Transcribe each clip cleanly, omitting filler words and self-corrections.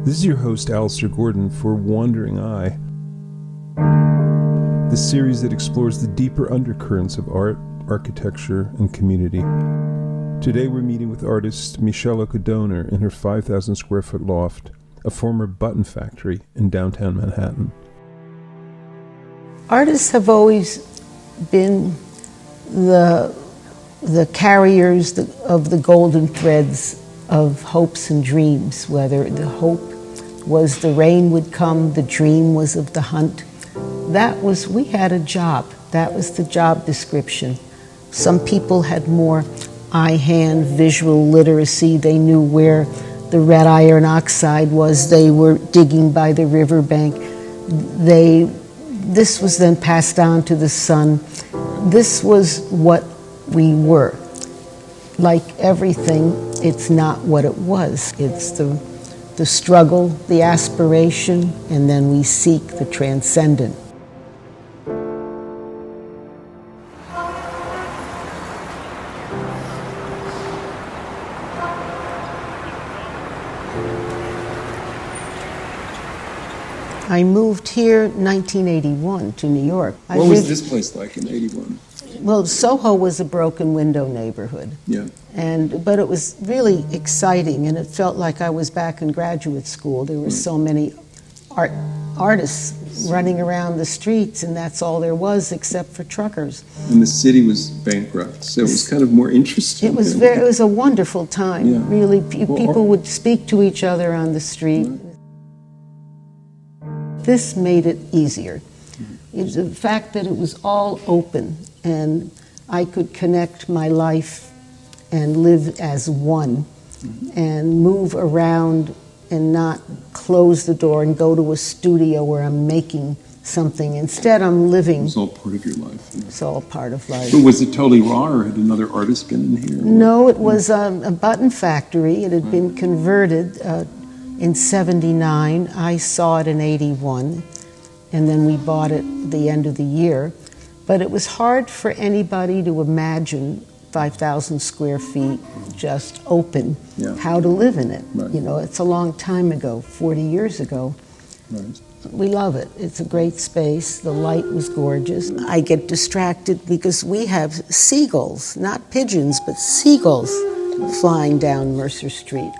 This is your host, Alastair Gordon, for Wandering Eye, the series that explores the deeper undercurrents of art, architecture, and community. Today we're meeting with artist Michele Oka Doner in her 5,000 square foot loft, a former button factory in downtown Manhattan. Artists have always been the carriers of the golden threads of hopes and dreams, whether the hope was the rain would come, the dream was of the hunt. We had a job. That was the job description. Some people had more eye-hand visual literacy. They knew where the red iron oxide was. They were digging by the riverbank. This was then passed on to the son. This was what we were. Like everything, it's not what it was. It's the struggle, the aspiration, and then we seek the transcendent. I moved here in 1981 to New York. What was this place like in 81? Well, Soho was a broken window neighborhood. Yeah. But it was really exciting, and it felt like I was back in graduate school. There were so many artists running around the streets, and that's all there was except for truckers. And the city was bankrupt, so it was kind of more interesting. It was a wonderful time. Yeah. Really, people would speak to each other on the street. Right. This made it easier. It's the fact that it was all open and I could connect my life and live as one and move around and not close the door and go to a studio where I'm making something. Instead, I'm living. It's all part of your life. Yeah. It's all part of life. But was it totally raw, or had another artist been in here? No, it was a button factory. It had been converted in 79. I saw it in 81. And then we bought it at the end of the year. But it was hard for anybody to imagine 5,000 square feet just open, how to live in it. Right. You know, it's a long time ago, 40 years ago. Right. We love it. It's a great space. The light was gorgeous. I get distracted because we have seagulls, not pigeons, but seagulls flying down Mercer Street,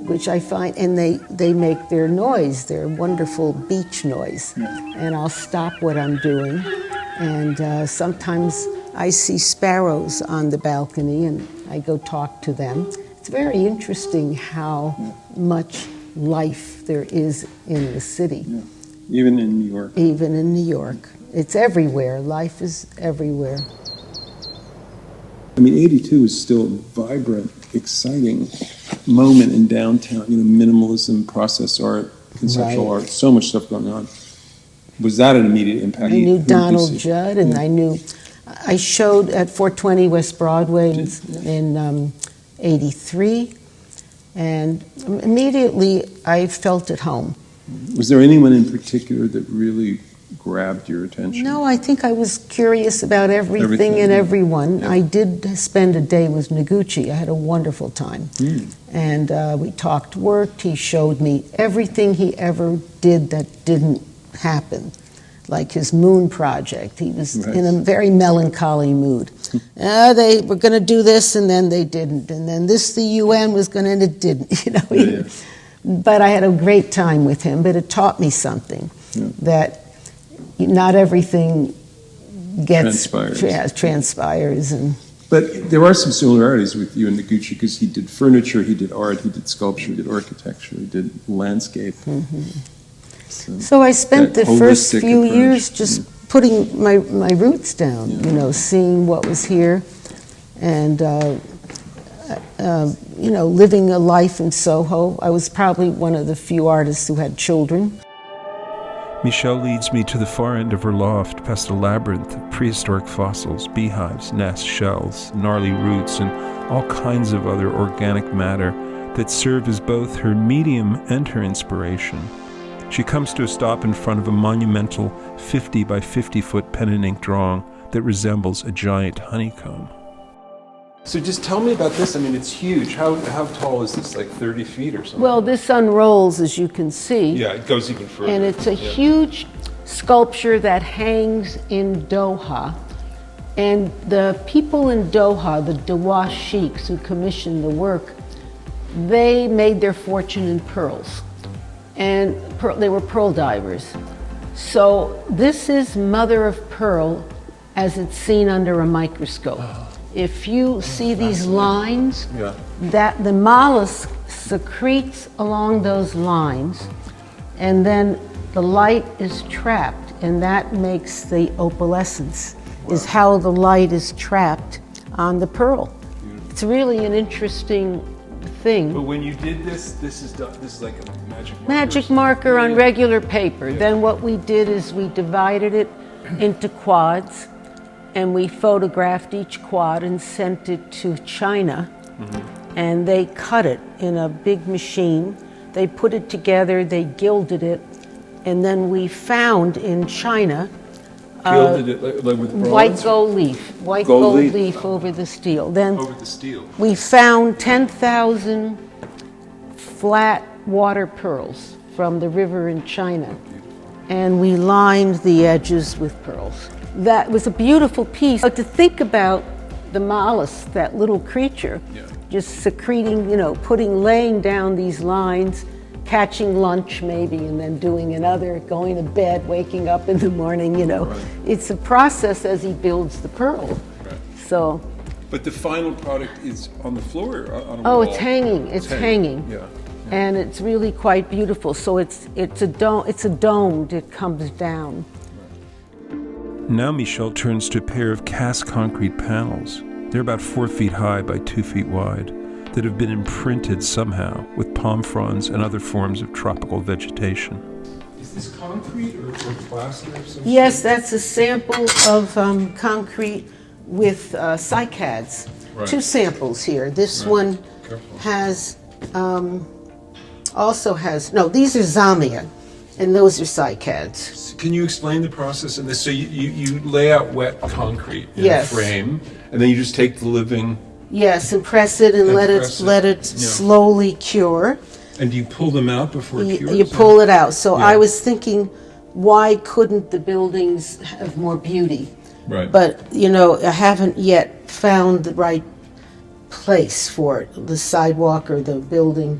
which I find, and they make their noise, their wonderful beach noise. Yeah. And I'll stop what I'm doing. And sometimes I see sparrows on the balcony and I go talk to them. It's very interesting how much life there is in the city. Yeah. Even in New York. Even in New York. It's everywhere. Life is everywhere. I mean, 82 is still a vibrant, exciting moment in downtown, minimalism, process art, conceptual art, so much stuff going on. Was that an immediate impact? I knew Donald Judd, and I showed at 420 West Broadway in 83, and immediately I felt at home. Was there anyone in particular that really grabbed your attention? No, I think I was curious about everything and everyone. Yeah. I did spend a day with Noguchi. I had a wonderful time. And we talked, worked. He showed me everything he ever did that didn't happen, like his moon project. He was in a very melancholy mood. They were going to do this, and then they didn't. And then the UN was going to, and it didn't. But I had a great time with him, but it taught me something, that not everything transpires. But there are some similarities with you and Noguchi, because he did furniture, he did art, he did sculpture, he did architecture, he did landscape. So I spent the first few years just putting my roots down, seeing what was here, and living a life in Soho. I was probably one of the few artists who had children. Michele leads me to the far end of her loft, past a labyrinth of prehistoric fossils, beehives, nests, shells, gnarly roots, and all kinds of other organic matter that serve as both her medium and her inspiration. She comes to a stop in front of a monumental 50 by 50 foot pen and ink drawing that resembles a giant honeycomb. So just tell me about this. I mean, it's huge. How tall is this? Like 30 feet or something? Well, this unrolls, as you can see. Yeah, it goes even further. And it's a huge sculpture that hangs in Doha. And the people in Doha, the Dawa sheiks who commissioned the work, they made their fortune in pearls. And they were pearl divers. So this is mother of pearl as it's seen under a microscope. If you see these lines, that the mollusk secretes along those lines, and then the light is trapped, and that makes the opalescence, is how the light is trapped on the pearl. It's really an interesting thing. But when you did this, this is like a magic marker. Magic marker on regular paper. Then what we did is we divided it into quads, and we photographed each quad and sent it to China. And they cut it in a big machine. They put it together, they gilded it, and then we found in China Gilded it like with bronze? white gold leaf over the steel. Then over the steel. we found 10,000 flat water pearls from the river in China, and we lined the edges with pearls. That was a beautiful piece. But to think about the mollusk, that little creature, just secreting, laying down these lines, catching lunch maybe, and then doing another, going to bed, waking up in the morning, It's a process as he builds the pearl. Right. So. But the final product is on the floor, or on a Oh, wall? it's hanging. It's hanging. Yeah. And it's really quite beautiful. So it's a domed. It comes down. Now Michele turns to a pair of cast concrete panels. They're about 4 feet high by 2 feet wide, that have been imprinted somehow with palm fronds and other forms of tropical vegetation. Is this concrete or plaster of some Yes, sort? that's a sample of concrete with cycads. Right. 2 samples here. This one has, these are zamia, and those are cycads. Can you explain the process in this? So you lay out wet concrete in Yes. a frame, and then you just take the living. Yes, and press it and let it slowly cure. And do you pull them out before it cures? You pull it out. So I was thinking, why couldn't the buildings have more beauty? Right. But, I haven't yet found the right place for it, the sidewalk or the building.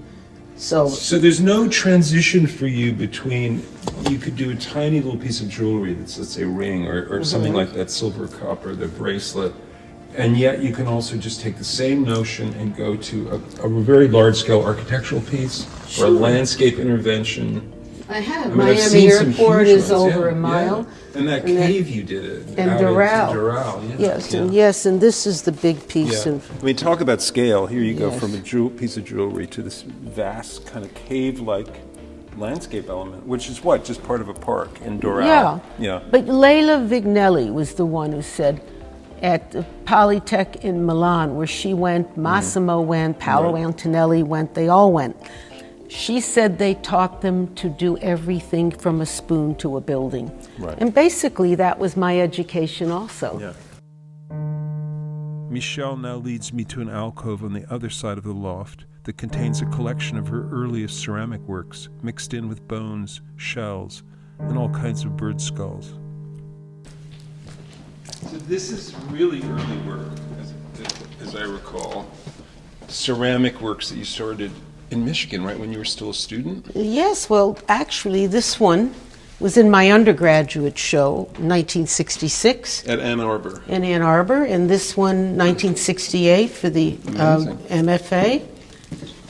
So there's no transition for you between, you could do a tiny little piece of jewelry that's, let's say, a ring or something like that, silver, copper, the bracelet, and yet you can also just take the same notion and go to a very large-scale architectural piece or a landscape intervention. I have. I mean, I've Miami seen some Airport huge is ones, over a mile. And that cave you did it. And out into Doral. Doral, Yes, and this is the big piece Yeah. of. I mean, talk about scale. Here you go Yes. from a piece of jewelry to this vast kind of cave-like landscape element, which is what? Just part of a park in Doral. Yeah. But Leila Vignelli was the one who said at the Polytech in Milan, where she went, Massimo went, Paolo Antonelli went, they all went. She said they taught them to do everything from a spoon to a building. Right. And basically that was my education also. Yeah. Michele now leads me to an alcove on the other side of the loft that contains a collection of her earliest ceramic works, mixed in with bones, shells, and all kinds of bird skulls. So this is really early work, as I recall. Ceramic works that you started in Michigan, right, when you were still a student? Yes, well, actually, this one was in my undergraduate show, 1966. At Ann Arbor. In Ann Arbor, and this one, 1968, for the MFA.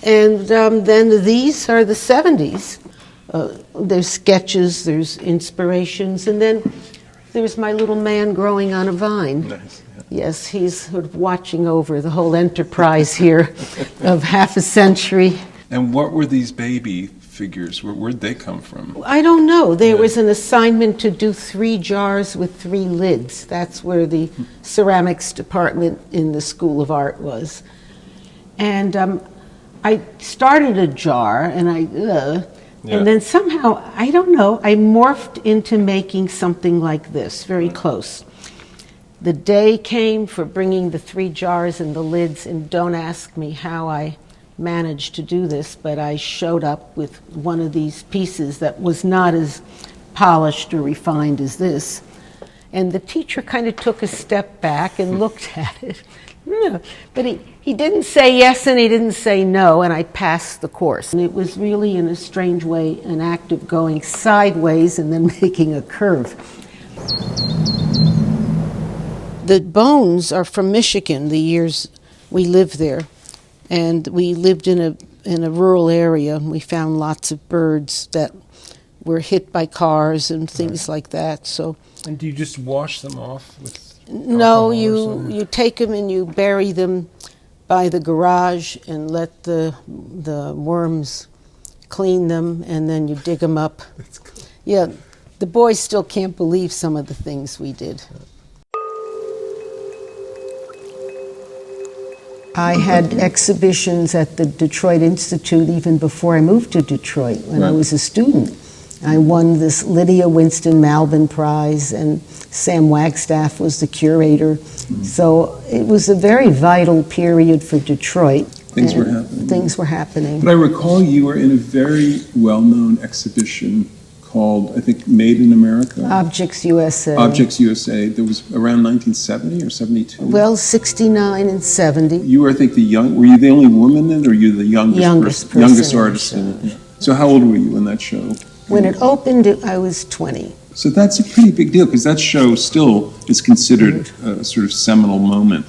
And then these are the 70s. There's sketches, there's inspirations, and then there's my little man growing on a vine. Nice. Yes, he's sort of watching over the whole enterprise here of half a century. And what were these baby figures? Where'd they come from? I don't know. There was an assignment to do 3 jars with 3 lids. That's where the ceramics department in the School of Art was. And I started a jar, and and then somehow, I don't know, I morphed into making something like this, very close. The day came for bringing the 3 jars and the lids, and don't ask me how I managed to do this, but I showed up with one of these pieces that was not as polished or refined as this. And the teacher kind of took a step back and looked at it. Yeah. But he didn't say yes and he didn't say no, and I passed the course. And it was really, in a strange way, an act of going sideways and then making a curve. The bones are from Michigan, the years we lived there. And we lived in a rural area. We found lots of birds that were hit by cars and things like that. So. And do you just wash them off with No, you take them and you bury them by the garage and let the worms clean them, and then you dig them up. That's cool. Yeah, the boys still can't believe some of the things we did. I had exhibitions at the Detroit Institute even before I moved to Detroit when I was a student. I won this Lydia Winston Malvin Prize, and Sam Wagstaff was the curator. So it was a very vital period for Detroit. Things were happening. Things were happening. But I recall you were in a very well-known exhibition called, I think, Made in America? Objects USA. Objects USA. That was around 1970 or 72? Well, 69 and 70. You were, I think, were you the only woman in it, or were you the youngest person youngest artist in it? So how old were you in that show? When it opened, I was 20. So that's a pretty big deal, because that show still is considered a sort of seminal moment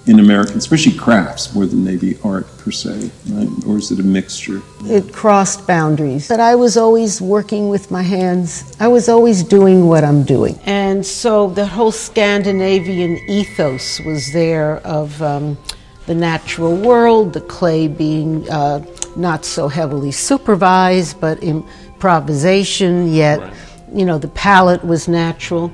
in American, especially crafts, more than maybe art per se, right? Or is it a mixture? It crossed boundaries. But I was always working with my hands. I was always doing what I'm doing. And so the whole Scandinavian ethos was there of the natural world, the clay being not so heavily supervised, but improvisation, yet, the palette was natural.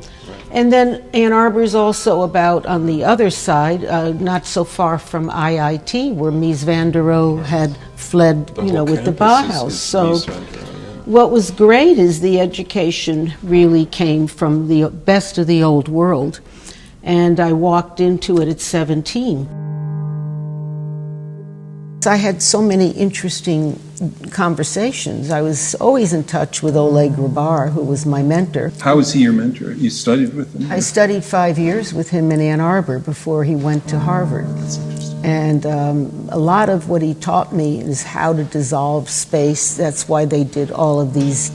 And then Ann Arbor is also about, on the other side, not so far from IIT, where Mies van der Rohe had fled, with the Bauhaus. So what was great is the education really came from the best of the old world. And I walked into it at 17. I had so many interesting conversations. I was always in touch with Oleg Grabar, who was my mentor. How was he your mentor? You studied with him? I studied 5 years with him in Ann Arbor before he went to Harvard. That's interesting. And a lot of what he taught me is how to dissolve space. That's why they did all of these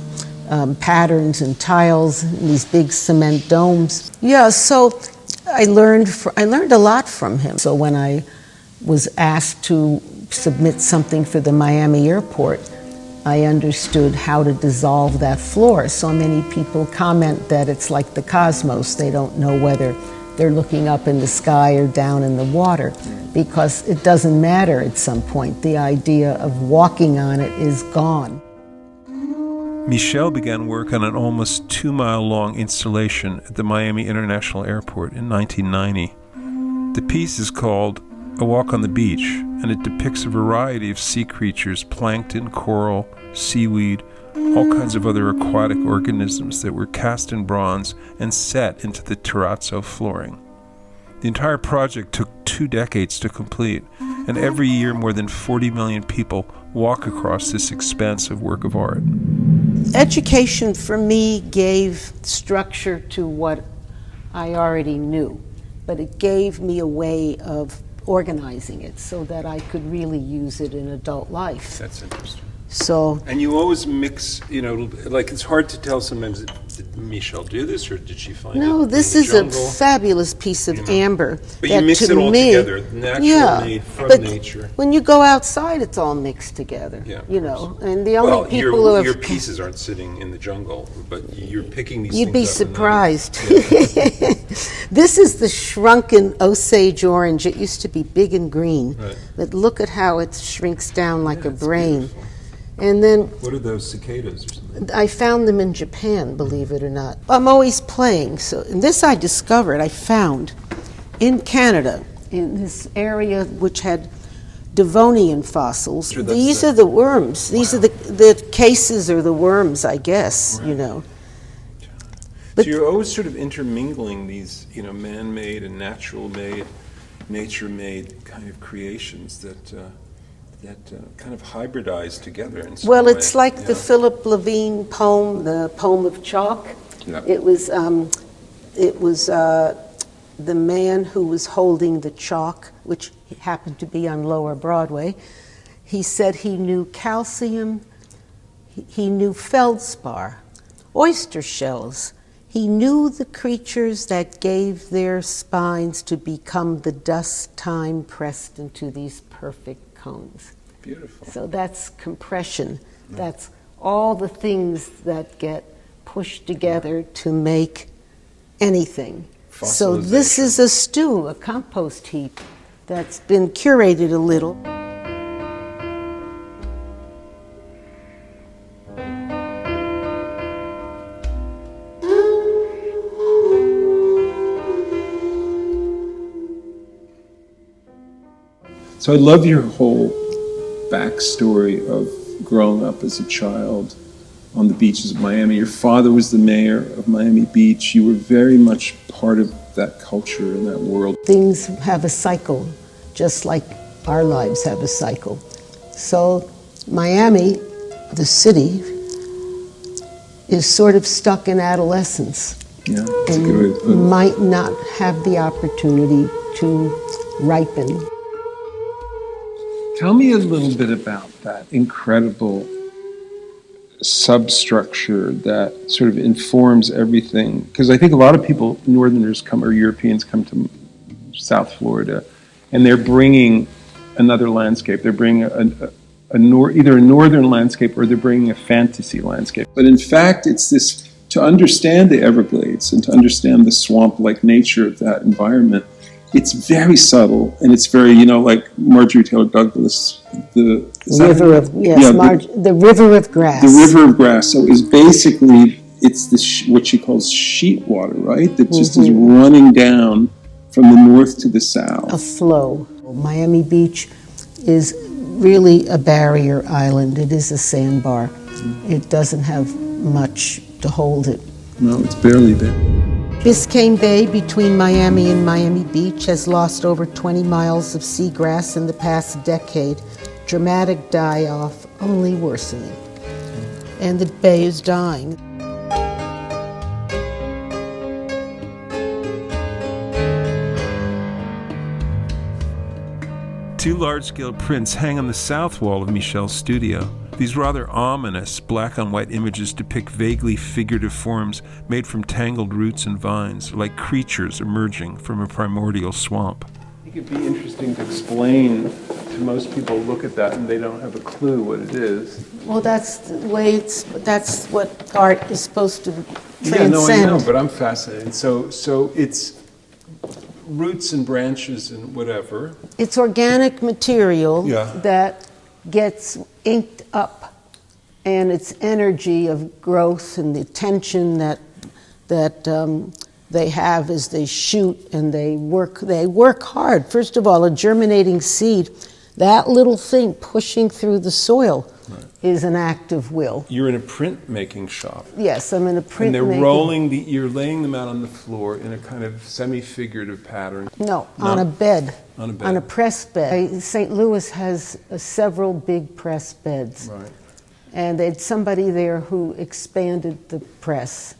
patterns and tiles, and these big cement domes. Yeah, so I learned a lot from him. So when I was asked to submit something for the Miami airport, I understood how to dissolve that floor. So many people comment that it's like the cosmos. They don't know whether they're looking up in the sky or down in the water, because it doesn't matter at some point. The idea of walking on it is gone. Michele began work on an almost 2-mile-long installation at the Miami International Airport in 1990. The piece is called A Walk on the Beach, and it depicts a variety of sea creatures, plankton, coral, seaweed, all kinds of other aquatic organisms that were cast in bronze and set into the terrazzo flooring. The entire project took 2 decades to complete, and every year more than 40 million people walk across this expansive work of art. Education for me gave structure to what I already knew, but it gave me a way of organizing it so that I could really use it in adult life. That's interesting. So, and you always mix, like it's hard to tell sometimes, did Michele do this or did she find it? No, this is a fabulous piece of amber. But you mix it all together, naturally from nature. When you go outside, it's all mixed together, and the only people who have... your pieces aren't sitting in the jungle, but you're picking these You'd things be up surprised. This is the shrunken Osage orange. It used to be big and green, but look at how it shrinks down like a brain. Beautiful. And then... What are those, cicadas or something? I found them in Japan, believe it or not. I'm always playing, and this I discovered, I found in Canada, in this area which had Devonian fossils. Sure, these are the worms. These are the cases or the worms, I guess, But so you're always sort of intermingling these, man-made and natural-made, nature-made kind of creations that kind of hybridize together in some well, way. it's like the Philip Levine poem, the poem of chalk. Yeah. It was the man who was holding the chalk, which happened to be on Lower Broadway. He said he knew calcium, he knew feldspar, oyster shells. He knew the creatures that gave their spines to become the dust time pressed into these perfect cones. Beautiful. So that's compression. That's all the things that get pushed together to make anything. So this is a stew, a compost heap that's been curated a little. So I love your whole backstory of growing up as a child on the beaches of Miami. Your father was the mayor of Miami Beach. You were very much part of that culture and that world. Things have a cycle, just like our lives have a cycle. So Miami, the city, is sort of stuck in adolescence. Yeah, that's and a good way to put it. Might not have the opportunity to ripen. Tell me a little bit about that incredible substructure that sort of informs everything. Because I think a lot of people, Northerners or Europeans come to South Florida, and they're bringing another landscape. They're bringing either a northern landscape or they're bringing a fantasy landscape. But in fact, it's this, to understand the Everglades and to understand the swamp-like nature of that environment, it's very subtle, and it's very, like Marjorie Taylor Douglas, the river of grass. The river of grass. So is basically, it's what she calls sheet water, right? That just is running down from the north to the south. A flow. Miami Beach is really a barrier island. It is a sandbar. It doesn't have much to hold it. No, it's barely there. Biscayne Bay between Miami and Miami Beach has lost over 20 miles of seagrass in the past decade. Dramatic die-off, only worsening. And the bay is dying. Two large-scale prints hang on the south wall of Michele's studio. These rather ominous black-on-white images depict vaguely figurative forms made from tangled roots and vines, like creatures emerging from a primordial swamp. I think it'd be interesting to explain to most people who look at that and they don't have a clue what it is. Well, that's the way that's what art is supposed to transcend. Yeah, no, I know, but I'm fascinated. So it's roots and branches and whatever. It's organic material that gets inked up, and its energy of growth and the tension that they have as they shoot and they work hard. First of all, a germinating seed, that little thing pushing through the soil is an act of will. You're in a printmaking shop. Yes, I'm in a printmaking. And they're you're laying them out on the floor in a kind of semi-figurative pattern. No, on a bed. On a bed. On a press bed. St. Louis has several big press beds. Right. And they had somebody there who expanded the press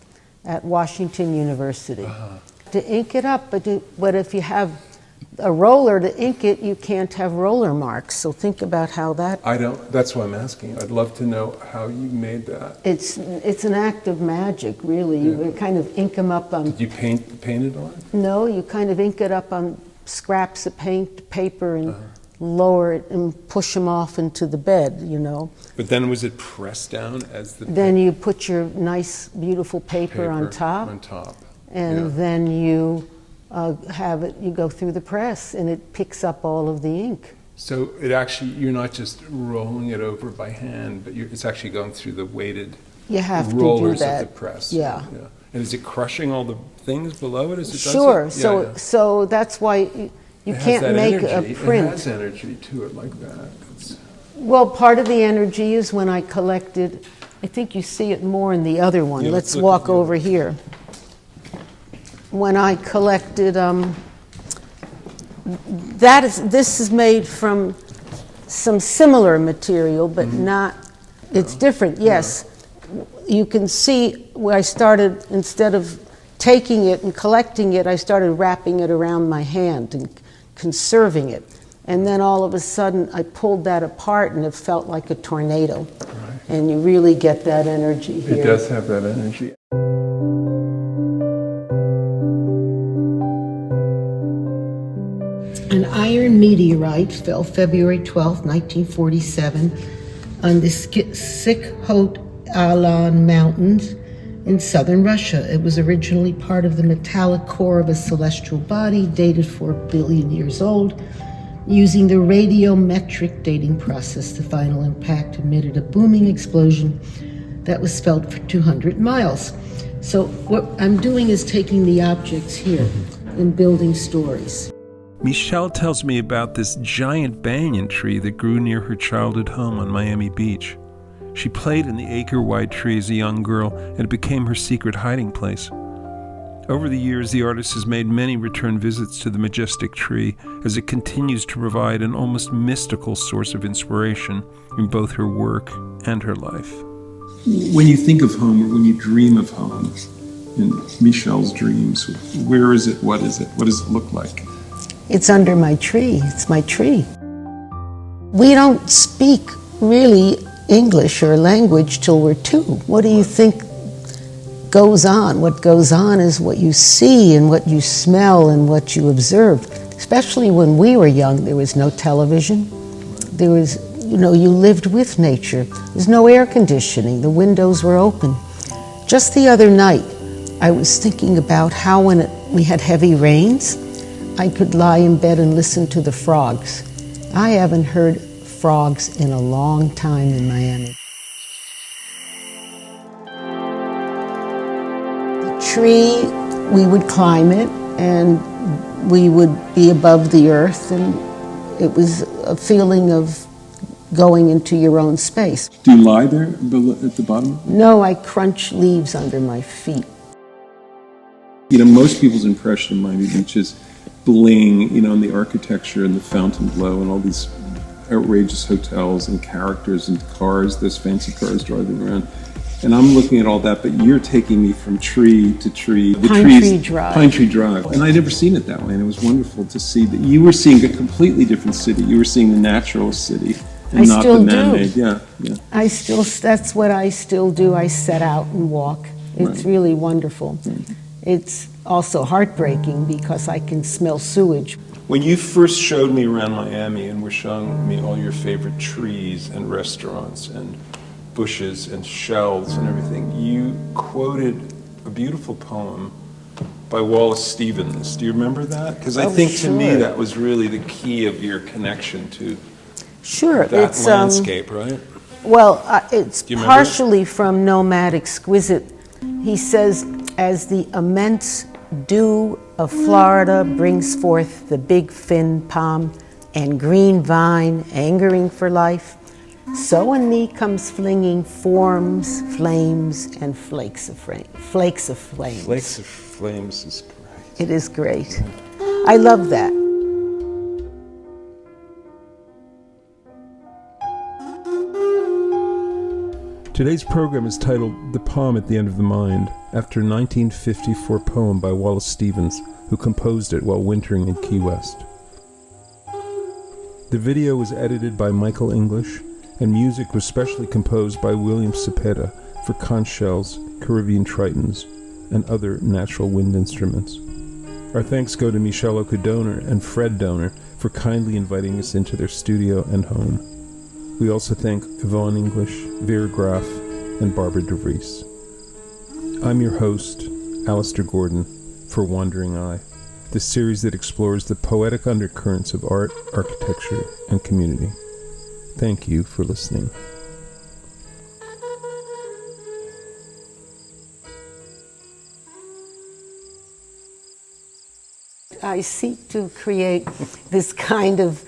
at Washington University to ink it up. But if you have a roller to ink it, you can't have roller marks. So think about how that... That's why I'm asking. I'd love to know how you made that. It's an act of magic, really. Yeah. You kind of ink them up on... Did you paint it on? No, you kind of ink it up on scraps of paper and lower it and push them off into the bed, But then was it pressed down as the... Then you put your nice, beautiful paper on top. And then you have it, you go through the press and it picks up all of the ink. So you're not just rolling it over by hand, but it's actually going through the weighted you have rollers to do that. of the press. Yeah. And is it crushing all the things below it as it does Sure. it? So that's why you can't make a print. It has energy to it like that. Well, part of the energy is when I collected, I think you see it more in the other one. Yeah, let's walk over here. when I collected, this is made from some similar material, but not, it's different, yes. You can see where I started, instead of taking it and collecting it, I started wrapping it around my hand and conserving it. And then all of a sudden, I pulled that apart and it felt like a tornado. Right. And you really get that energy here. It does have that energy. An iron meteorite fell February 12, 1947, on the Sikhote-Alon Mountains in southern Russia. It was originally part of the metallic core of a celestial body dated 4 billion years old. Using the radiometric dating process, the final impact emitted a booming explosion that was felt for 200 miles. So what I'm doing is taking the objects here and building stories. Michele tells me about this giant banyan tree that grew near her childhood home on Miami Beach. She played in the acre-wide tree as a young girl, and it became her secret hiding place. Over the years, the artist has made many return visits to the majestic tree as it continues to provide an almost mystical source of inspiration in both her work and her life. When you think of home, or when you dream of home, in Michele's dreams, where is it? What is it? What does it look like? It's under my tree. It's my tree. We don't speak really English or language till we're 2. What do you think goes on? What goes on is what you see and what you smell and what you observe. Especially when we were young, there was no television. There was, you lived with nature. There's no air conditioning. The windows were open. Just the other night, I was thinking about how when we had heavy rains, I could lie in bed and listen to the frogs. I haven't heard frogs in a long time in Miami. The tree, we would climb it and we would be above the earth, and it was a feeling of going into your own space. Do you lie there at the bottom? No, I crunch leaves under my feet. Most people's impression of Miami Beach is bling, and the architecture and the fountain glow and all these outrageous hotels and characters and cars, those fancy cars driving around. And I'm looking at all that, but you're taking me from tree to tree. Pine Tree Drive. Pine Tree Drive. And I'd never seen it that way, and it was wonderful to see that you were seeing a completely different city. You were seeing the natural city and not the man-made. Yeah. That's what I still do. I set out and walk. It's really wonderful. It's also heartbreaking because I can smell sewage. When you first showed me around Miami and were showing me all your favorite trees and restaurants and bushes and shells and everything, you quoted a beautiful poem by Wallace Stevens. Do you remember that? Because I think to me that was really the key of your connection to that landscape, right? Well, it's partially from Nomad Exquisite. He says, as the immense dew of Florida brings forth the big fin palm and green vine angering for life, so in me comes flinging forms, flames, and flakes of flames. Flakes of flames is great. It is great. I love that. Today's program is titled The Palm at the End of the Mind, after a 1954 poem by Wallace Stevens, who composed it while wintering in Key West. The video was edited by Michael English, and music was specially composed by William Cepeda for conch shells, Caribbean tritons, and other natural wind instruments. Our thanks go to Michele Oka Doner and Fred Doner for kindly inviting us into their studio and home. We also thank Yvonne English, Vera Graff, and Barbara DeVries. I'm your host, Alastair Gordon, for Wandering Eye, the series that explores the poetic undercurrents of art, architecture, and community. Thank you for listening. I seek to create this kind of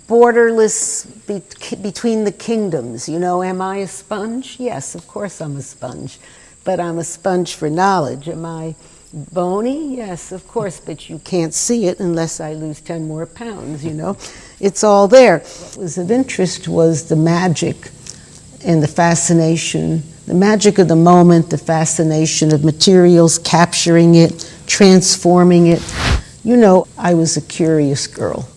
borderless between the kingdoms. Am I a sponge? Yes, of course I'm a sponge, but I'm a sponge for knowledge. Am I Bony, yes, of course, but you can't see it unless I lose 10 more pounds, you know. It's all there. What was of interest was the magic and the fascination, the magic of the moment, the fascination of materials, capturing it, transforming it. You know, I was a curious girl.